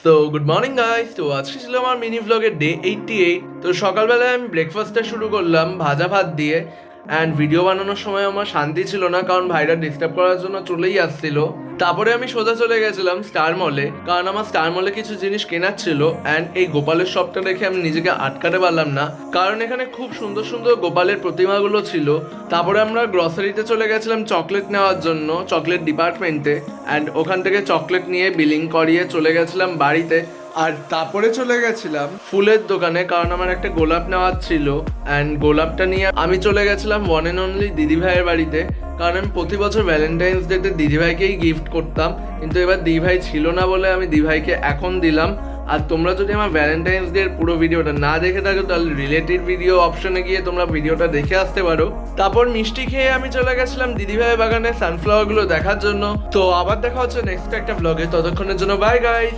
তো good morning guys. তো আজকে ছিল আমার মিনি ব্লগের ডে 88। তো সকালবেলায় আমি ব্রেকফাস্টটা শুরু করলাম ভাজা ভাত দিয়ে। অ্যান্ড ভিডিও বানানোর সময় আমার শান্তি ছিল না, কারণ ভাইরা ডিস্টার্ব করার জন্য চলেই আসছিল। তারপরে আমি সোজা চলে গেছিলাম স্টার মলে, কারণ আমার স্টার মলে কিছু জিনিস কেনার ছিল। অ্যান্ড এই গোপালের শপটা দেখে আমি নিজেকে আটকাতে পারলাম না, কারণ এখানে খুব সুন্দর সুন্দর গোপালের প্রতিমাগুলো ছিল। তারপরে আমরা গ্রসারিতে চলে গেছিলাম চকলেট নেওয়ার জন্য, চকলেট ডিপার্টমেন্টে। অ্যান্ড ওখান থেকে চকলেট নিয়ে বিলিং করিয়ে চলে গেছিলাম বাড়িতে। আর তারপরে চলে গেছিলাম ফুলের দোকানে, কারণ আমার একটা গোলাপ নেওয়ার ছিল। অ্যান্ড গোলাপটা নিয়ে আমি চলে গেছিলাম ওয়ান অ্যান্ড অনলি দিদিভাইয়ের বাড়িতে, কারণ আমি প্রতি বছর ভ্যালেন্টাইন্স ডেতে দিদিভাইকেই গিফট করতাম। কিন্তু এবার দিদিভাই ছিল না বলে আমি দিদিভাইকে এখন দিলাম। আর তোমরা যদি আমার ভ্যালেন্টাইন্স ডে এর পুরো ভিডিওটা না দেখে থাকো, তাহলে রিলেটেড ভিডিও অপশনে গিয়ে তোমরা ভিডিওটা দেখে আসতে পারো। তারপর মিষ্টি খেয়ে আমি চলে গেছিলাম দিদিভাইয়ের বাগানে সানফ্লাওয়ার গুলো দেখার জন্য। তো আবার দেখা হচ্ছে নেক্সট একটা ব্লগে, ততক্ষণের জন্য বাই গাইস।